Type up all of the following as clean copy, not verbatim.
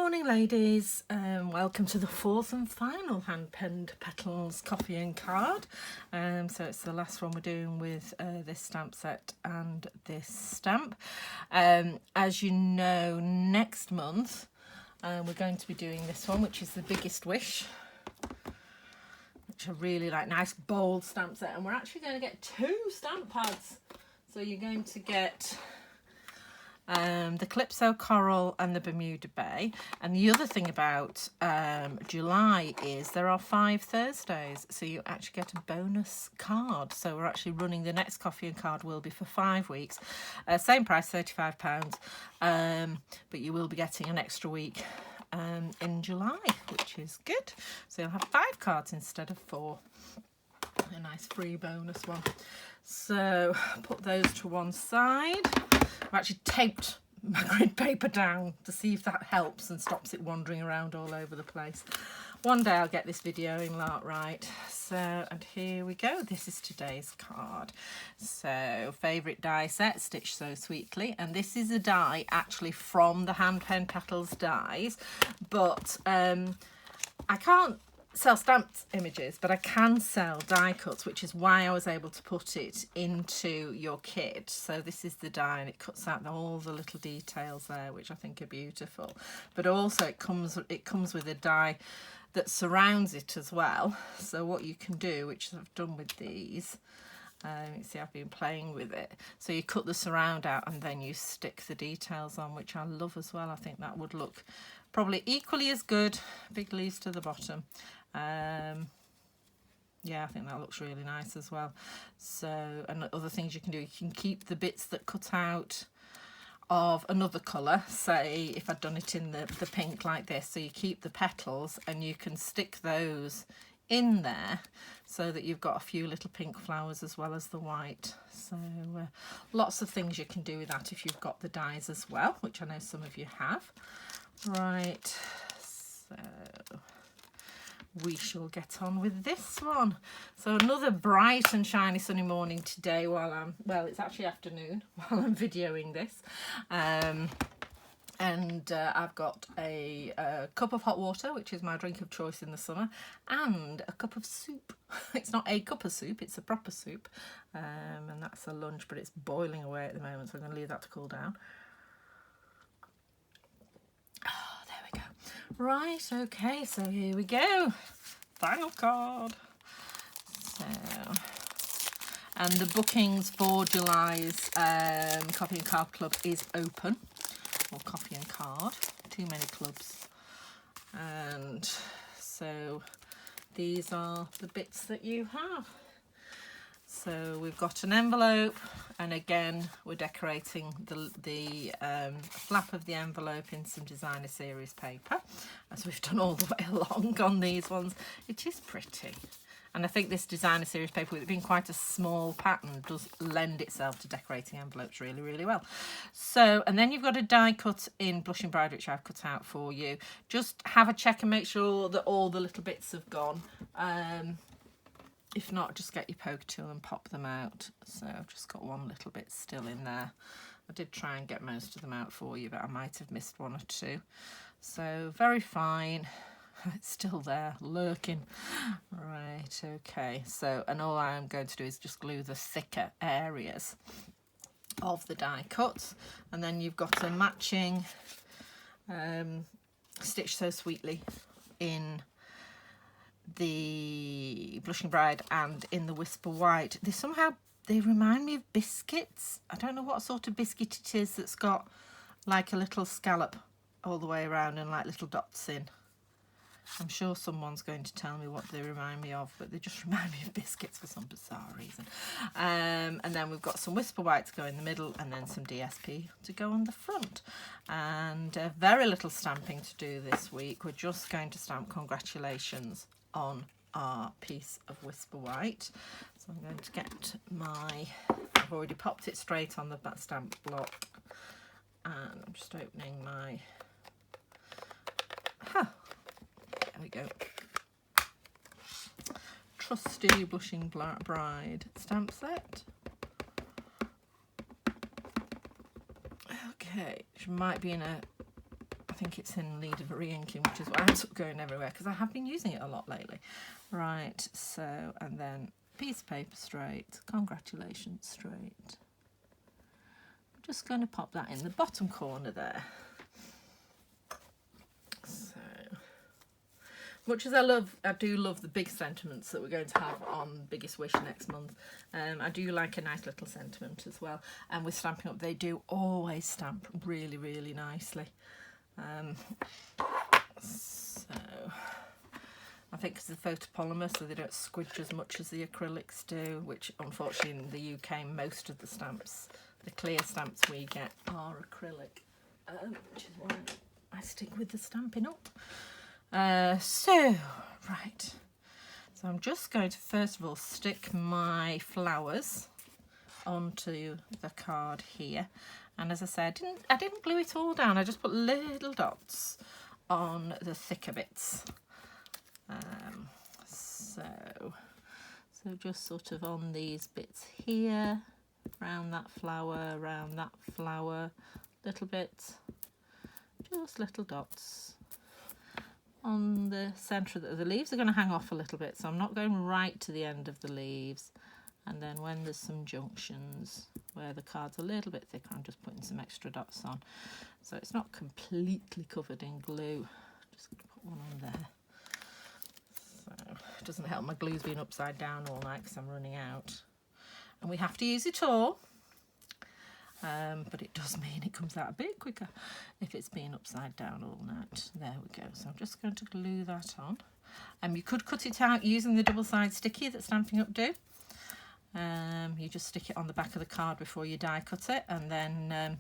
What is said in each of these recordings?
morning, ladies. Welcome to the fourth and final hand-penned Petals coffee and card. So it's the last one we're doing with this stamp set and this stamp. As you know, next month we're going to be doing this one, which is the Biggest Wish, which I really like. Nice bold stamp set, and we're actually going to get 2 stamp pads. So you're going to get the Calypso Coral and the Bermuda Bay. And the other thing about July is there are 5 Thursdays, so you actually get a bonus card. So we're actually running, the next coffee and card will be for 5 weeks, same price, £35, but you will be getting an extra week in July, which is good. So you'll have 5 cards instead of 4. A nice free bonus one. So put those to one side. I've actually taped my grid paper down to see if that helps and stops it wandering around all over the place. One day I'll get this videoing lot right. So, and here we go. This is today's card. So, favourite die set, Stitch So Sweetly. And this is a die actually from the Hand Pen Petals dies. But I can't sell stamped images, but I can sell die cuts, which is why I was able to put it into your kit. So this is the die, and it cuts out all the little details there, which I think are beautiful. But also it comes with a die that surrounds it as well. So what you can do, which I've done with these, you see I've been playing with it. So you cut the surround out and then you stick the details on, which I love as well. I think that would look probably equally as good. Big leaves to the bottom. Yeah, I think that looks really nice as well. So, and other things you can do, you can keep the bits that cut out of another colour. Say if I'd done it in the pink like this, so you keep the petals and you can stick those in there so that you've got a few little pink flowers as well as the white. So lots of things you can do with that if you've got the dies as well, which I know some of you have. Right, so we shall get on with this one. So another bright and shiny sunny morning today while I'm, well, it's actually afternoon while I'm videoing this. And I've got a cup of hot water, which is my drink of choice in the summer, and a cup of soup. It's not a cup of soup, it's a proper soup. And that's a lunch, but it's boiling away at the moment, so I'm going to leave that to cool down. Right, okay, so here we go. Final card. So, and the bookings for July's Coffee and Card Club is open. Or Coffee and Card. Too many clubs. And so these are the bits that you have. So we've got an envelope, and again we're decorating the flap of the envelope in some designer series paper, as we've done all the way along on these ones. It is pretty, and I think this designer series paper, with it being quite a small pattern, does lend itself to decorating envelopes really, really well. So, and then you've got a die cut in Blushing Bride, which I've cut out for you. Just have a check and make sure that all the little bits have gone. If not, just get your poke tool and pop them out. So I've just got one little bit still in there. I did try and get most of them out for you, but I might have missed 1 or 2. So very fine. It's still there, lurking. Right, okay. So, and all I'm going to do is just glue the thicker areas of the die cuts. And then you've got a matching Stitch So Sweetly in the Blushing Bride and in the Whisper White. They remind me of biscuits. I don't know what sort of biscuit it is that's got like a little scallop all the way around and like little dots in. I'm sure someone's going to tell me what they remind me of, but they just remind me of biscuits for some bizarre reason. And then we've got some Whisper White to go in the middle, and then some DSP to go on the front. And very little stamping to do this week. We're just going to stamp congratulations on our piece of Whisper White. So I'm going to get I've already popped it straight on the stamp block, and I'm just opening my, there we go, trusty Blushing Bride stamp set. Okay, which might be in a think it's in need of re-inking, which is why I'm sort of going everywhere, because I have been using it a lot lately. Right, so, and then piece of paper straight, congratulations straight. I'm just going to pop that in the bottom corner there. So, much as I do love the big sentiments that we're going to have on Biggest Wish next month, I do like a nice little sentiment as well. And with Stampin' Up, they do always stamp really, really nicely. So I think it's the photopolymer, so they don't squidge as much as the acrylics do, which unfortunately in the UK most of the stamps, the clear stamps we get, are acrylic, which is why I stick with the Stampin' Up. So I'm just going to first of all stick my flowers onto the card here, and as I said, I didn't glue it all down, I just put little dots on the thicker bits. So just sort of on these bits here, around that flower, little bits, just little dots. On the centre of the leaves are going to hang off a little bit, so I'm not going right to the end of the leaves. And then when there's some junctions where the card's a little bit thicker, I'm just putting some extra dots on. So it's not completely covered in glue. Just going to put one on there. So it doesn't help my glue's been upside down all night because I'm running out. And we have to use it all. But it does mean it comes out a bit quicker if it's been upside down all night. There we go. So I'm just going to glue that on. You could cut it out using the double-sided sticky that Stampin' Up do. You just stick it on the back of the card before you die cut it, and then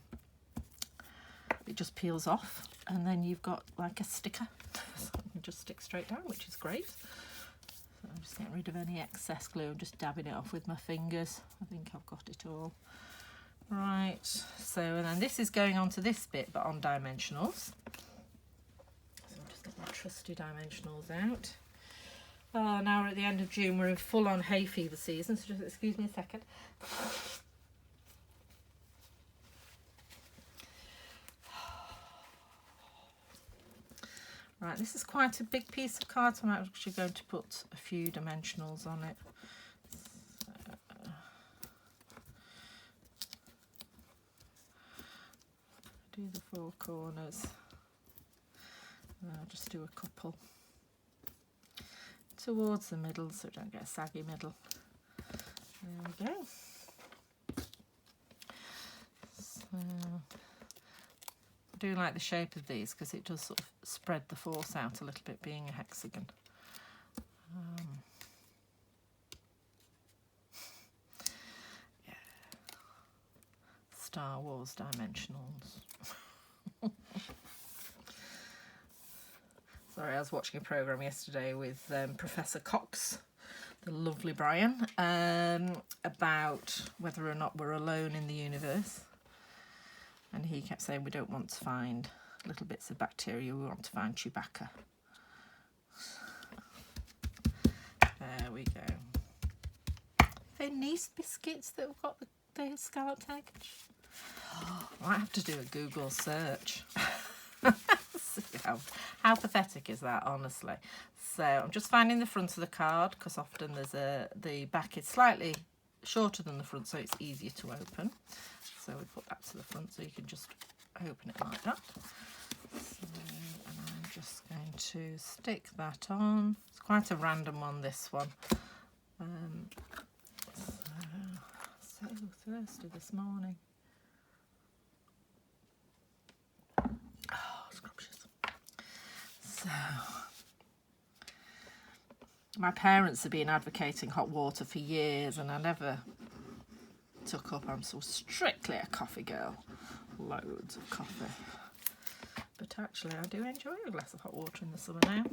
it just peels off, and then you've got like a sticker. So you just stick straight down, which is great. So I'm just getting rid of any excess glue and just dabbing it off with my fingers. I think I've got it all. Right, so and then this is going on to this bit, but on dimensionals. So I'll just get my trusty dimensionals out. Oh, now we're at the end of June, we're in full-on hay fever season, so just excuse me a second. Right, this is quite a big piece of card, so I'm actually going to put a few dimensionals on it. Do the four corners. I'll just do a couple towards the middle so I don't get a saggy middle. There we go. So I do like the shape of these because it does sort of spread the force out a little bit, being a hexagon. Yeah. Star Wars dimensionals. Sorry, I was watching a programme yesterday with Professor Cox, the lovely Brian, about whether or not we're alone in the universe. And he kept saying we don't want to find little bits of bacteria, we want to find Chewbacca. There we go. Venice biscuits that have got the scalloped egg. I might have to do a Google search. How pathetic is that, honestly? So I'm just finding the front of the card because often the back is slightly shorter than the front, so it's easier to open. So we put that to the front so you can just open it like that. So, and I'm just going to stick that on. It's quite a random one, this one. So thirsty this morning. Oh, scrumptious. So, my parents have been advocating hot water for years and I never took up. I'm so strictly a coffee girl. Loads of coffee. But actually I do enjoy a glass of hot water in the summer now.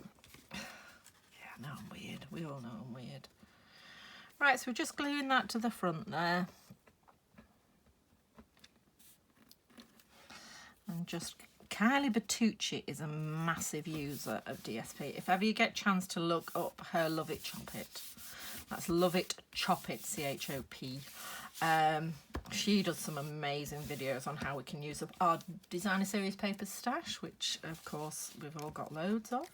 Yeah, I know I'm weird. We all know I'm weird. Right, so we're just gluing that to the front there. And just... Kylie Bertucci is a massive user of DSP. If ever you get a chance to look up her Love It Chop It, That's Love It, Chop It, CHOP. She does some amazing videos on how we can use up our designer series paper stash, which of course we've all got loads of.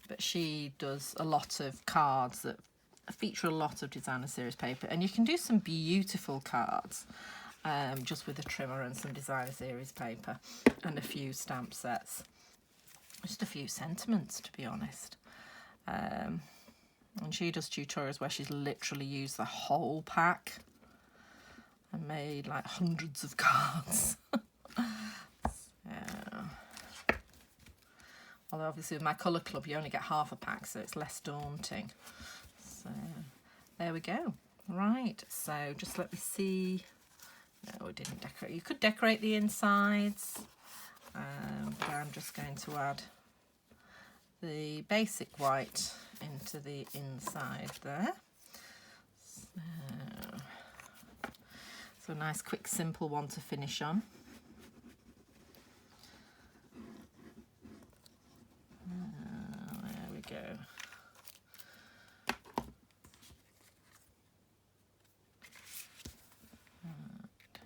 But she does a lot of cards that feature a lot of designer series paper, and you can do some beautiful cards just with a trimmer and some designer series paper and a few stamp sets, just a few sentiments, to be honest. And she does tutorials where she's literally used the whole pack and made like hundreds of cards. Although obviously with my colour club you only get half a pack, so it's less daunting. So there we go. Right, so just let me see. No, we didn't decorate. You could decorate the insides, but I'm just going to add the basic white into the inside there. So a nice quick simple one to finish on. There we go.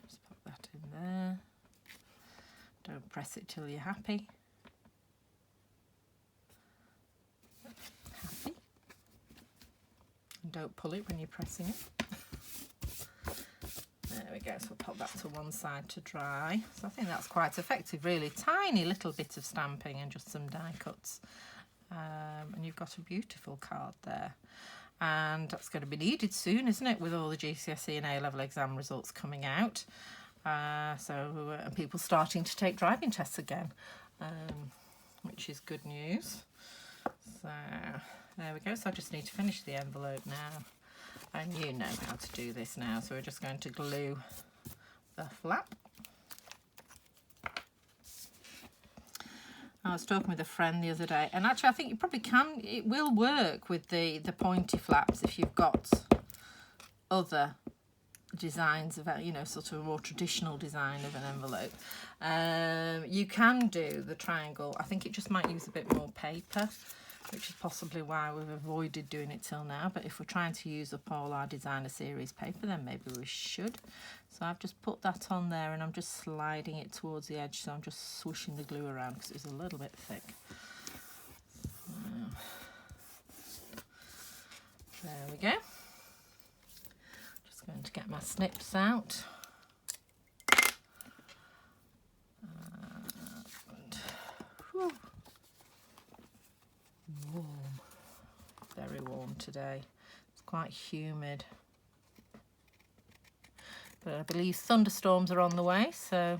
Just pop that in there. Don't press it till you're happy. And don't pull it when you're pressing it. There we go, so we'll pop that to one side to dry. So I think that's quite effective, really. Tiny little bit of stamping and just some die cuts. And you've got a beautiful card there. And that's going to be needed soon, isn't it, with all the GCSE and A-level exam results coming out. And people starting to take driving tests again, which is good news. So there we go. So I just need to finish the envelope now. And you know how to do this now. So we're just going to glue the flap. I was talking with a friend the other day, and actually I think you probably can, it will work with the pointy flaps if you've got other designs of, you know, sort of a more traditional design of an envelope. You can do the triangle. I think it just might use a bit more paper, which is possibly why we've avoided doing it till now. But if we're trying to use up all our designer series paper, then maybe we should. So I've just put that on there and I'm just sliding it towards the edge. So I'm just swishing the glue around because it's a little bit thick. There we go. Just going to get my snips out. Whew. Warm, very warm today. It's quite humid, but I believe thunderstorms are on the way, so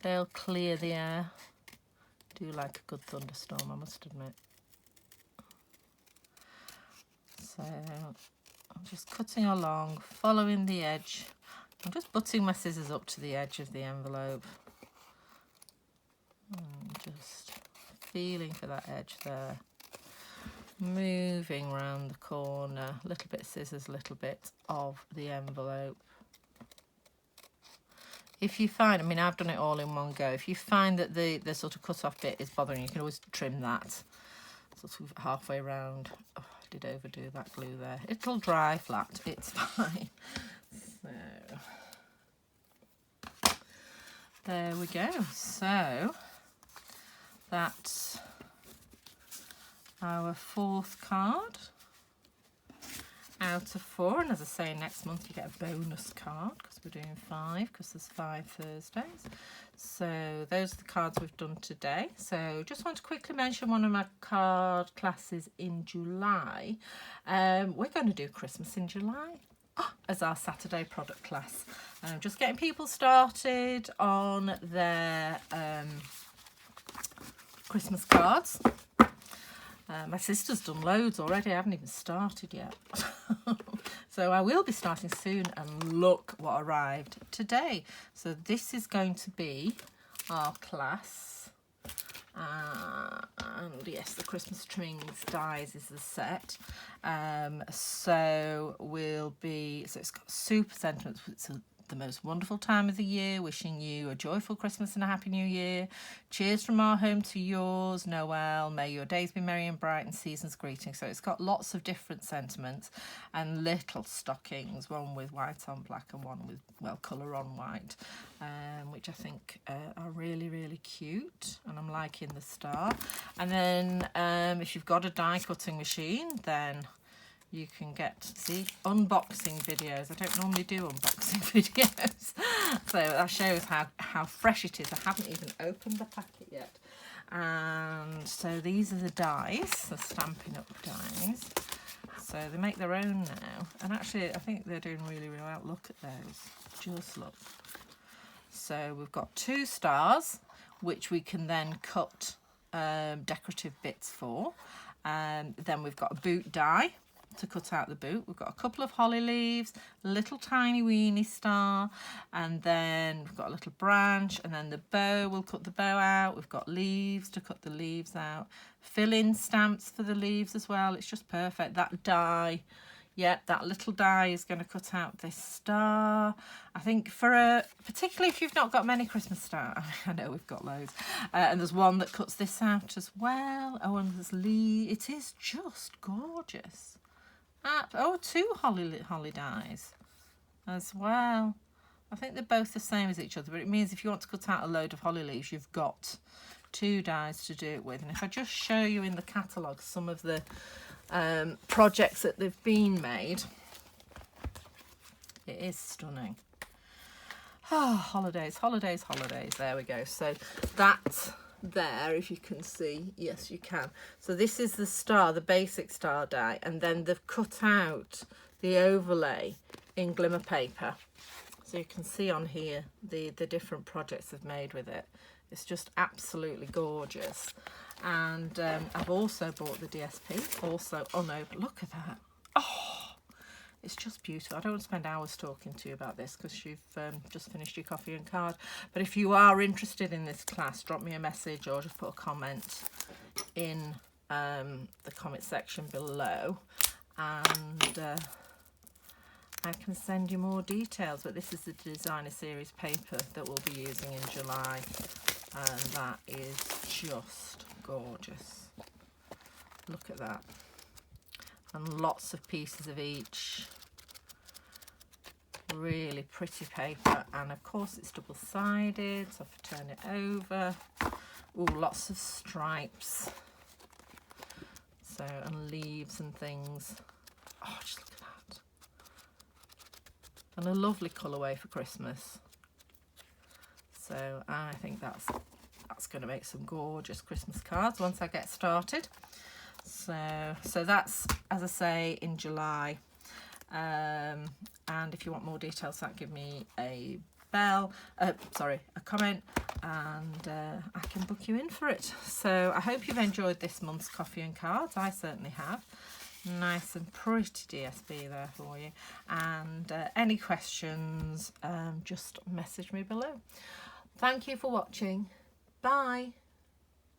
they'll clear the air. I do like a good thunderstorm, I must admit. So I'm just cutting along, following the edge. I'm just butting my scissors up to the edge of the envelope and just feeling for that edge there, moving around the corner, a little bit scissors, a little bit of the envelope. If you find, I mean, I've done it all in one go. If you find that the sort of cut off bit is bothering you, you can always trim that sort of halfway around. Oh, I did overdo that glue there. It'll dry flat, it's fine. So there we go. So that's our fourth card out of 4, and as I say, next month you get a bonus card because we're doing 5 because there's 5 Thursdays. So those are the cards we've done today. So just want to quickly mention one of my card classes in July. We're going to do Christmas in July as our Saturday product class. Just getting people started on their Christmas cards. My sister's done loads already. I haven't even started yet. So I will be starting soon, and look what arrived today. So this is going to be our class. And yes, the Christmas trimmings dies is the set. So it's got super sentiments. It's the most wonderful time of the year, wishing you a joyful Christmas and a happy new year. Cheers from our home to yours, Noel. May your days be merry and bright and season's greetings. So it's got lots of different sentiments and little stockings, one with white on black and one with, well, colour on white, which I think are really, really cute, and I'm liking the star. And then if you've got a die cutting machine, then you can get, see, unboxing videos. I don't normally do unboxing videos. So that shows how fresh it is. I haven't even opened the packet yet. And so these are the dies, the Stampin' Up dies. So they make their own now. And actually, I think they're doing really, really well. Look at those. Just look. So we've got 2 stars, which we can then cut decorative bits for. Then we've got a boot die to cut out the boot. We've got a couple of holly leaves, a little tiny weeny star, and then we've got a little branch, and then the bow, we'll cut the bow out. We've got leaves to cut the leaves out, fill-in stamps for the leaves as well. It's just perfect. That die, yeah, that little die is going to cut out this star. I think for particularly if you've not got many Christmas stars, I know we've got loads, and there's one that cuts this out as well. Oh, and there's it is just gorgeous. 2 holly dies as well. I think they're both the same as each other, but it means if you want to cut out a load of holly leaves, you've got 2 dies to do it with. And if I just show you in the catalogue some of the projects that they've been made, it is stunning. Oh, holidays, holidays, holidays. There we go. So that there, if you can see, yes you can. So this is the star, the basic star die, and then they've cut out the overlay in glimmer paper, so you can see on here the different projects they've made with it. It's just absolutely gorgeous. And I've also bought the DSP also. Oh no, look at that. Oh, it's just beautiful. I don't want to spend hours talking to you about this because you've just finished your coffee and card. But if you are interested in this class, drop me a message or just put a comment in the comment section below, and I can send you more details. But this is the designer series paper that we'll be using in July, and that is just gorgeous. Look at that. And lots of pieces of each. Really pretty paper, and of course it's double-sided, so if I turn it over, oh, lots of stripes, so, and leaves and things. Oh, just look at that. And a lovely colourway for Christmas. So I think that's going to make some gorgeous Christmas cards once I get started. So that's, as I say, in July. And if you want more details, that give me a comment, and I can book you in for it. So I hope you've enjoyed this month's coffee and cards. I certainly have. Nice and pretty DSP there for you. And any questions, just message me below. Thank you for watching. Bye.